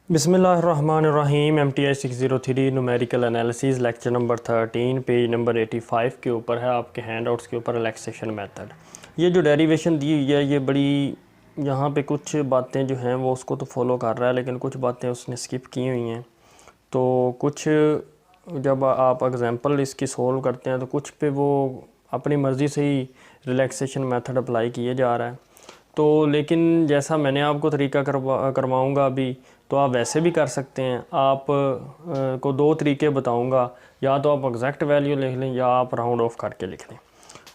बिस्मिल्लाहिर्रहमानिर्रहीम MTI 603 numerical analysis lecture number 13 page number 85 के ऊपर है। आपके हैंडआउट्स के ऊपर रिलैक्सेशन मेथड। ये जो डेरिवेशन दी हुई है ये बड़ी, यहाँ पे कुछ बातें जो हैं वो उसको तो फॉलो कर रहा है, लेकिन कुछ बातें उसने स्किप की हुई हैं। तो कुछ जब आप एग्जांपल इसकी सोल्व करते हैं तो कुछ पे वो अपनी मर्ज़ी से ही रिलैक्सेशन मेथड अप्लाई किए जा रहा है। तो लेकिन जैसा मैंने आपको तरीका करवाऊँगा अभी, तो आप वैसे भी कर सकते हैं। आप को दो तरीके बताऊंगा, या तो आप एग्जैक्ट वैल्यू लिख लें या आप राउंड ऑफ करके लिख लें।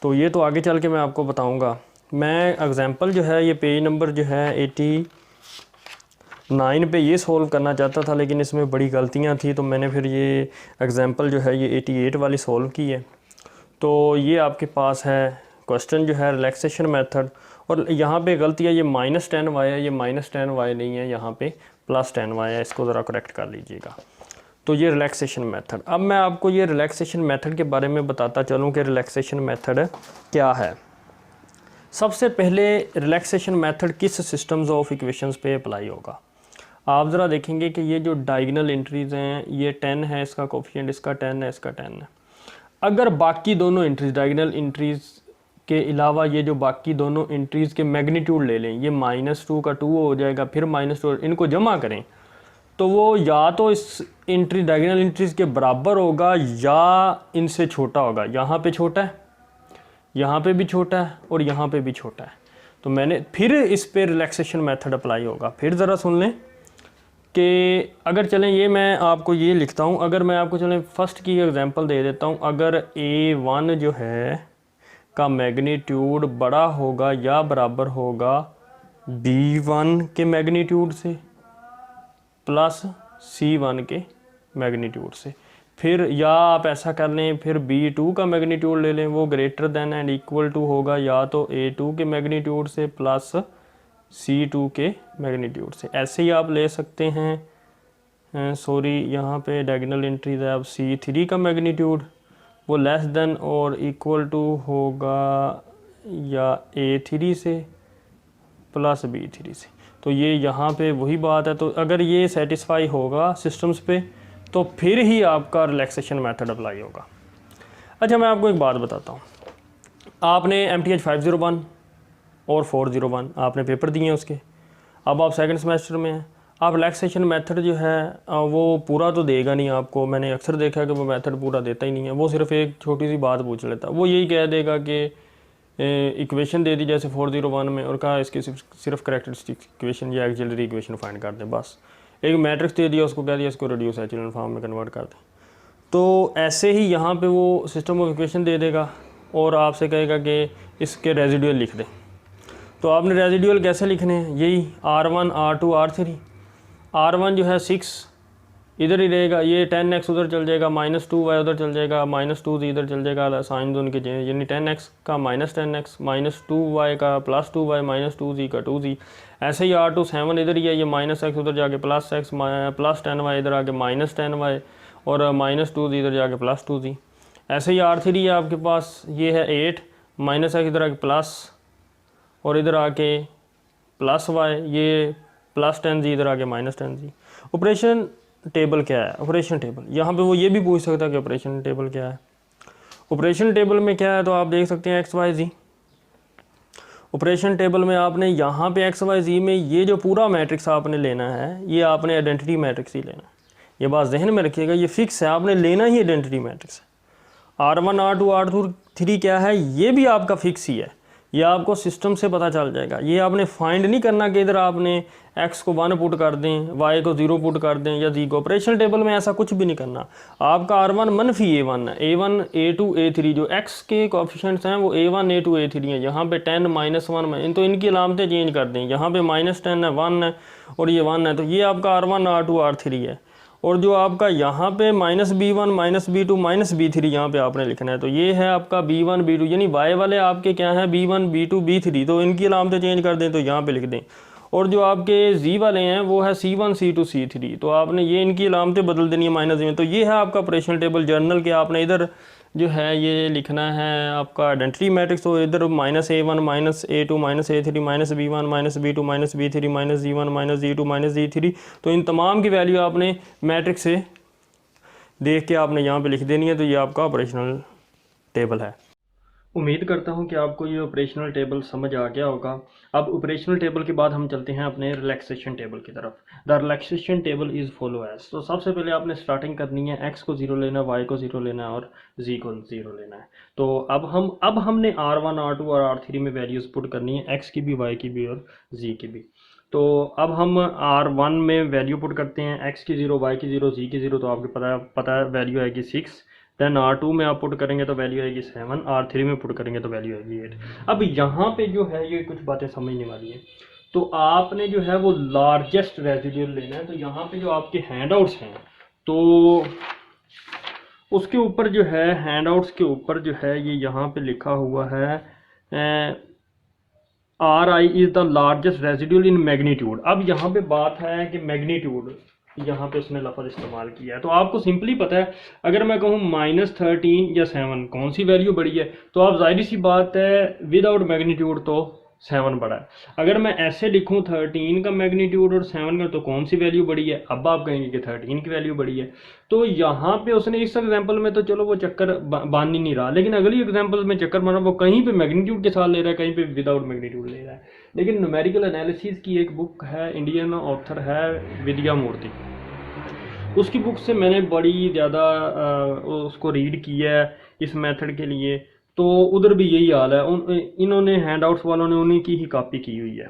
तो ये तो आगे चल के मैं आपको बताऊंगा। मैं एग्जांपल जो है ये पेज नंबर जो है 89 पे ये सोल्व करना चाहता था, लेकिन इसमें बड़ी गलतियां थी, तो मैंने फिर ये एग्जांपल जो है ये 88 वाली सोल्व की है। तो ये आपके पास है क्वेश्चन जो है रिलैक्सेशन मेथड, और यहाँ पे गलती है, ये -10y है, ये -10y नहीं है, यहाँ पे +10y है। इसको ज़रा करेक्ट कर लीजिएगा। तो ये रिलैक्सेशन मेथड। अब मैं आपको ये रिलैक्सेशन मेथड के बारे में बताता चलूँ कि रिलैक्सेशन मेथड क्या है। सबसे पहले रिलैक्सेशन मेथड किस सिस्टम्स ऑफ इक्वेशंस पे अप्लाई होगा। आप ज़रा देखेंगे कि ये जो डायगोनल एंट्रीज़ हैं, ये 10 है इसका कोफिशिएंट, इसका 10 है, इसका 10 है। अगर बाकी दोनों एंट्रीज, डायगोनल एंट्रीज़ के अलावा ये जो बाकी दोनों एंट्रीज़ के मैग्नीट्यूड ले लें, ये -2 का 2 हो जाएगा, फिर -2, इनको जमा करें तो वो या तो इस एंट्री डायगोनल एंट्रीज़ के बराबर होगा या इनसे छोटा होगा। यहाँ पे छोटा है, यहाँ पे भी छोटा है, और यहाँ पे भी छोटा है। तो मैंने फिर इस पे रिलैक्सेशन मेथड अप्लाई होगा। फिर ज़रा सुन लें कि अगर चलें, ये मैं आपको ये लिखता हूँ, अगर मैं आपको चलें फर्स्ट की एग्जांपल दे देता हूँ। अगर A1 जो है का मैग्नीट्यूड बड़ा होगा या बराबर होगा B1 के मैग्नीट्यूड से प्लस C1 के मैग्नीट्यूड से, फिर या आप ऐसा कर लें, फिर B2 का मैग्नीट्यूड ले लें, वो greater than and equal to होगा या तो A2 के मैग्नीट्यूड से प्लस C2 के मैग्नीट्यूड से। ऐसे ही आप ले सकते हैं। सॉरी, यहाँ पे डायगोनल एंट्रीज है। अब C3 का मैग्नीट्यूड वो लेस देन और इक्वल टू होगा या A3 से प्लस B3 से। तो ये यहाँ पे वही बात है। तो अगर ये सेटिस्फाई होगा सिस्टम्स पे, तो फिर ही आपका रिलैक्सेशन मेथड अप्लाई होगा। अच्छा, मैं आपको एक बात बताता हूँ। आपने MTH 501 और 401 आपने पेपर दिए हैं उसके। अब आप सेकंड सेमेस्टर में हैं। आप रिलैक्सेशन मेथड जो है वो पूरा तो देगा नहीं आपको। मैंने अक्सर देखा है कि वो मेथड पूरा देता ही नहीं है। वो सिर्फ एक छोटी सी बात पूछ लेता है। वो यही कह देगा कि इक्वेशन दे दी जैसे 401 में, और कहा इसकी सिर्फ करेक्टरिस्टिक इक्वेशन या एक्सिलरी इक्वेशन फाइंड कर दें बस। एक मैट्रिक्स दे दिया, उसको कह दिया इसको रिड्यूस एचेलॉन फॉर्म में कन्वर्ट कर दें। तो ऐसे ही यहाँ पे वो सिस्टम ऑफ इक्वेशन दे देगा और आपसे कहेगा कि इसके रेजिडुअल लिख दें। तो आपने रेजिडुअल कैसे लिखने हैं, यही R1 R2 R3। R1 जो है 6 इधर ही रहेगा, ये 10x उधर चल जाएगा, -2y उधर चल जाएगा, -2z इधर चल जाएगा, साइन दोनों के चेंज, यानी 10x का -10x, -2y का +2y, -2z का 2z। ऐसे ही R2 7 इधर ही है, ये -x उधर जाके +x, +10y इधर आके -10y, और -2z इधर जाके +2z। ऐसे ही R3 है आपके पास, ये है 8, -x इधर आके प्लस, और इधर आके +y, ये +10z इधर आके -10z। ऑपरेशन टेबल क्या है, ऑपरेशन टेबल, यहाँ पे वो ये भी पूछ सकता है कि ऑपरेशन टेबल क्या है। ऑपरेशन टेबल में क्या है, तो आप देख सकते हैं XYZ। ऑपरेशन टेबल में आपने यहाँ पे XYZ में ये जो पूरा मैट्रिक्स आपने लेना है, ये आपने आइडेंटिटी मैट्रिक्स ही लेना है। ये बात जहन में रखिएगा, ये फिक्स है, आपने लेना ही आइडेंटिटी मैट्रिक्स है। R1 R2 R3 क्या है, ये भी आपका फिक्स ही है। ये आपको सिस्टम से पता चल जाएगा। ये आपने फाइंड नहीं करना कि इधर आपने x को 1 पुट कर दें, y को 0 पुट कर दें या z को। ऑपरेशन टेबल में ऐसा कुछ भी नहीं करना। आपका R1 -A1 है, A1 A2 A3, जो x के कोएफिशिएंट्स हैं वो A1 A2 A3 हैं। यहाँ पे 10 -1 तो इनकी अलामतें चेंज कर दें। यहाँ पे -10 है, 1 है, और ये 1 है, तो ये आपका R1 R2 R3 है। और जो आपका यहाँ पे -B1 -B2 -B3 यहाँ पे आपने लिखना है, तो ये है आपका B1 B2, यानी y वाले आपके क्या हैं, B1 B2 B3, तो इनकी अलामतें चेंज कर दें तो यहाँ पे लिख दें। और जो आपके जी वाले हैं वो है C1 C2 C3, तो आपने ये इनकी अलामतें बदल देनी है माइनस में। तो ये है आपका ऑपरेशनल टेबल जर्नल के, आपने इधर जो है ये लिखना है आपका आइडेंटिटी मैट्रिक्स, तो इधर -A1 -A2 -A3 -B1 -B2 -B3 -G1 -G2 -G3, तो इन तमाम की वैल्यू आपने मैट्रिक्स से देख के आपने यहाँ पे लिख देनी है। तो ये आपका ऑपरेशनल टेबल है। उम्मीद करता हूँ कि आपको ये ऑपरेशनल टेबल समझ आ गया होगा। अब ऑपरेशनल टेबल के बाद हम चलते हैं अपने रिलैक्सेशन टेबल की तरफ। The relaxation table is follow as. तो सबसे पहले आपने स्टार्टिंग करनी है, x को 0 लेना है, y को 0 लेना है और z को 0 लेना है। तो अब हमने R1 R2 और R3 में वैल्यूज़ पुट करनी है, x की भी, y की भी और z की भी। तो अब हम R1 में वैल्यू पुट करते हैं, x की 0, y की 0, z की 0, तो आपको पता है वैल्यू आएगी 6। देन R2 में आप पुट करेंगे तो वैल्यू आएगी 7, R3 में पुट करेंगे तो वैल्यू आएगी 8। अब यहाँ पे जो है ये कुछ बातें समझने वाली है। तो आपने जो है वो लार्जेस्ट रेजिड्यूल लेना है। तो यहाँ पे जो आपके हैंडआउट्स हैं, तो उसके ऊपर जो है, हैंडआउट्स के ऊपर जो है ये यहाँ पे लिखा हुआ है Ri is the largest residual in magnitude. अब यहाँ पे बात है कि मैग्नीट्यूड, यहाँ पे उसने लफ्ज़ इस्तेमाल किया है। तो आपको सिंपली पता है, अगर मैं कहूँ -13 या 7 कौन सी वैल्यू बड़ी है, तो आप जाहिर सी बात है विदाउट मैग्नीट्यूड तो 7 बड़ा है। अगर मैं ऐसे लिखूँ 13 का मैग्नीट्यूड और 7 का, तो कौन सी वैल्यू बड़ी है? अब आप कहेंगे कि 13 की वैल्यू बड़ी है। तो यहाँ पे उसने इस एग्जाम्पल में तो चलो वो चक्कर बांध ही नहीं रहा, लेकिन अगली एग्जाम्पल में चक्कर मारा, वो कहीं पे मैग्नीट्यूड के साथ ले रहा है, कहीं पे विदाउट मैग्नीट्यूड ले रहा है। लेकिन न्यूमेरिकल एनालिसिस की एक बुक है, इंडियन ऑथर है विद्या मूर्ति, उसकी बुक से मैंने बड़ी ज़्यादा उसको रीड किया है इस मेथड के लिए। तो उधर भी यही हाल है, इन्होंने हैंडआउट्स वालों ने उन्हीं की ही कॉपी की हुई है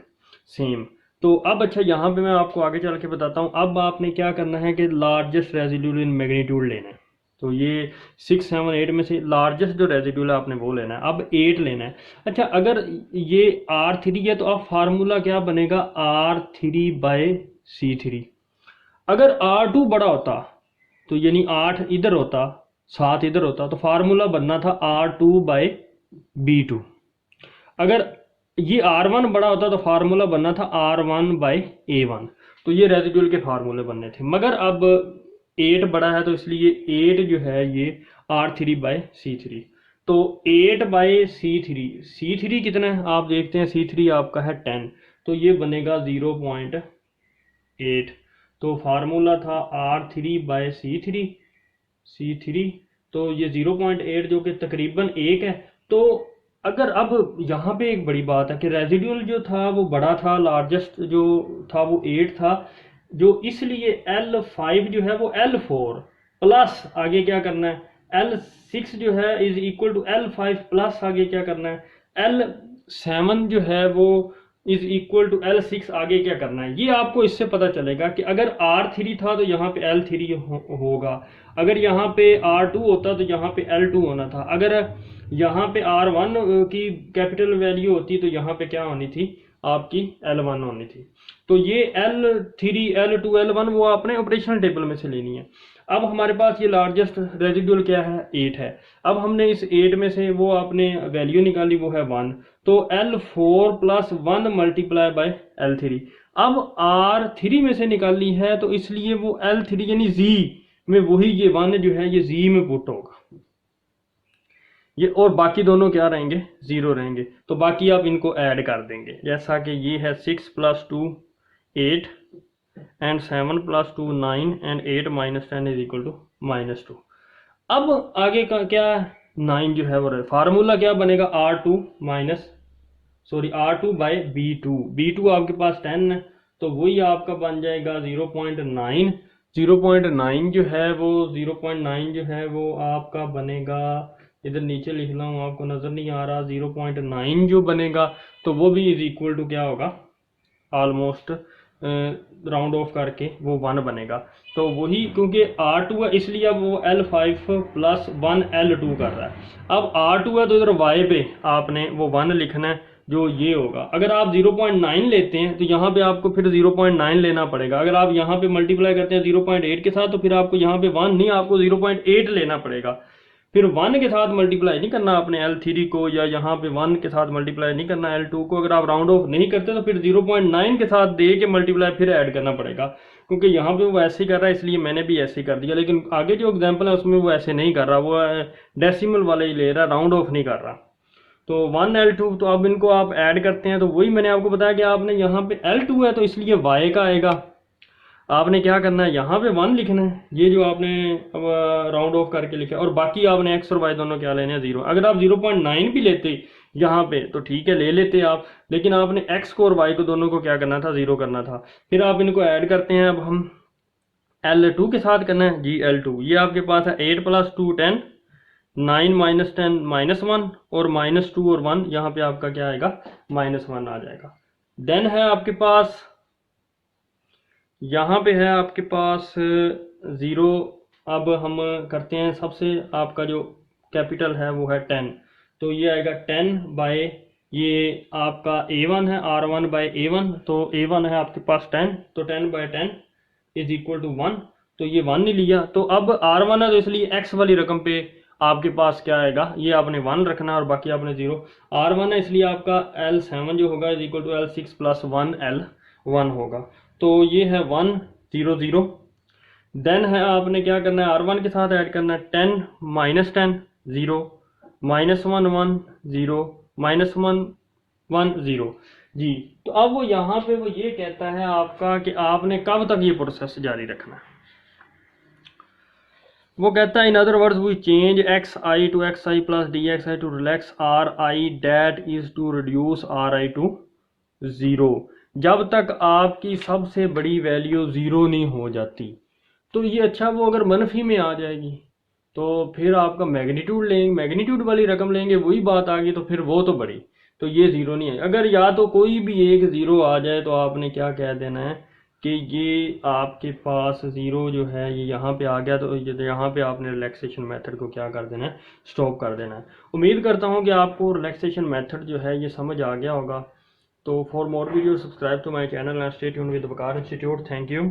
सेम। तो अब अच्छा, यहाँ पे मैं आपको आगे चल के बताता हूँ। अब आपने क्या करना है कि लार्जेस्ट रेजिड्यूल इन मैग्नीट्यूड लेना है। तो ये 6, 7, 8 में से लार्जेस्ट जो रेजिड्यूल है आपने वो लेना है। अब 8 लेना है। अच्छा, अगर ये R3 है तो अब फार्मूला क्या बनेगा? R3/C3। अगर R2 बड़ा होता, तो यानी 8 इधर होता, 7 इधर होता, तो फार्मूला बनना था R2/B2। अगर ये R1 बड़ा होता तो फार्मूला बनना था R1/A1। तो ये रेजिड्यूल के फार्मूले बनने थे। मगर अब 8 बड़ा है, तो इसलिए 8 जो है ये R3/C3। तो 8/C3, C3 कितना है आप देखते हैं, C3 आपका है 10, तो ये बनेगा 0.8। तो फार्मूला था R3/C3, C3, तो ये 0.8 जो कि तकरीबन 1 है। तो अगर अब यहाँ पे एक बड़ी बात है कि रेजिड्यूल जो था वो बड़ा था, लार्जेस्ट जो था वो 8 था, जो इसलिए L5 जो है वो L4 प्लस आगे क्या करना है, L6 जो है is equal to L5 plus आगे क्या करना है, L7 जो है वो इज इक्वल टू L6 आगे क्या करना है। ये आपको इससे पता चलेगा कि अगर R3 था तो यहाँ पे L3 होगा, अगर यहाँ पे R2 होता तो यहाँ पे L2 होना था, अगर यहाँ पे R1 की कैपिटल वैल्यू होती तो यहाँ पे क्या होनी थी, आपकी L1 होनी थी। तो ये L3, L2, L1 वो आपने ऑपरेशनल टेबल में से लेनी है। अब हमारे पास ये लार्जेस्ट रेजिड्यूल क्या है, 8 है। अब हमने इस 8 में से वो आपने वैल्यू निकाली, वो है 1। तो L4 + 1 × L3। अब R3 में से निकाली है, तो इसलिए वो L3 यानी Z में वही ये 1 जो है ये Z में पुट होगा ये, और बाकी दोनों क्या रहेंगे, 0 रहेंगे। तो बाकी आप इनको ऐड कर देंगे, जैसा कि ये है 6 + 2 8 and 7 + 2 9 and 8 - 10 is equal to -2। अब आगे का क्या, 9 जो है वो फार्मूला क्या बनेगा, R2/B2। B2 आपके पास 10 है, तो वही आपका बन जाएगा 0.9। 0.9 जो है वो 0.9 जो है वो आपका बनेगा, इधर नीचे लिख रहा हूँ आपको नज़र नहीं आ रहा, 0.9 जो बनेगा तो वो भी इज इक्वल टू क्या होगा, ऑलमोस्ट राउंड ऑफ करके वो 1 बनेगा। तो वही, क्योंकि R2 है इसलिए अब वो L5 + 1 L2 कर रहा है। अब R2 है तो इधर Y पे आपने वो 1 लिखना है, जो ये होगा। अगर आप 0.9 लेते हैं तो यहाँ पे आपको फिर 0.9 लेना पड़ेगा। अगर आप यहाँ पे मल्टीप्लाई करते हैं 0.8 के साथ, तो फिर आपको यहाँ पे 1 नहीं, आपको 0.8 लेना पड़ेगा। फिर 1 के साथ मल्टीप्लाई नहीं करना आपने L3 को, या यहाँ पे 1 के साथ मल्टीप्लाई नहीं करना L2 को। अगर आप राउंड ऑफ नहीं करते तो फिर 0.9 के साथ दे के मल्टीप्लाई फिर ऐड करना पड़ेगा, क्योंकि यहाँ पे वो ऐसे ही कर रहा है, इसलिए मैंने भी ऐसे ही कर दिया। लेकिन आगे जो एग्जाम्पल है उसमें वो ऐसे नहीं कर रहा, वो डेसिमल वाले ही ले रहा है, राउंड ऑफ नहीं कर रहा। तो 1L2, तो अब इनको आप ऐड करते हैं, तो वही मैंने आपको बताया कि आपने यहाँ पे L2 है तो इसलिए y का आएगा। आपने क्या करना है, यहाँ पे 1 लिखना है, ये जो आपने अब राउंड ऑफ करके लिखा है, और बाकी आपने x और y दोनों क्या लेने हैं, 0। अगर आप 0.9 भी लेते यहाँ पे तो ठीक है, ले लेते आप, लेकिन आपने x को और y को दोनों को क्या करना था, 0 करना था। फिर आप इनको ऐड करते हैं, अब हम L2 के साथ करना है जी। L2 ये आपके पास है 8 + 2 10, 9 - 10 -1, और -2 और 1 यहाँ पे आपका क्या आएगा, -1 आ जाएगा। देन है आपके पास, यहाँ पे है आपके पास 0। अब हम करते हैं, सबसे आपका जो कैपिटल है वो है 10, तो ये आएगा 10 ये आपका A1 है, R1/A1, तो A1 है आपके पास 10, तो 10/10 = 1, तो ये 1 नहीं लिया। तो अब R1 है तो इसलिए x वाली रकम पे आपके पास क्या आएगा, ये आपने 1 रखना और बाकी आपने 0। R1 है इसलिए आपका L7 जो होगा = L6 + 1 L1 होगा। तो ये है 1 0 0। देन है आपने क्या करना है, R1 के साथ ऐड करना है 10 - 10 0, -1 1 0, -1 1 0 जी। तो अब वो यहाँ पे वो ये कहता है आपका कि आपने कब तक ये प्रोसेस जारी रखना है। वो कहता है in other words we change xi to xi plus dxi to relax ri that is to reduce ri to 0, जब तक आपकी सबसे बड़ी वैल्यू 0 नहीं हो जाती। तो ये अच्छा, वो अगर मनफी में आ जाएगी तो फिर आपका मैग्नीट्यूड लेंगे, मैग्नीट्यूड वाली रकम लेंगे, वही बात आ गई, तो फिर वो तो बड़ी, तो ये 0 नहीं है। अगर या तो कोई भी एक 0 आ जाए तो आपने क्या कह देना है कि ये आपके पास 0 जो है ये यहाँ पे आ गया, तो यहाँ पे आपने रिलैक्सेशन मेथड को क्या कर देना है, स्टॉप कर देना है। उम्मीद करता हूँ कि आपको रिलैक्सेशन मेथड जो है ये समझ आ गया होगा। तो for more video subscribe to my channel and stay tuned with Waqar institute. Thank you.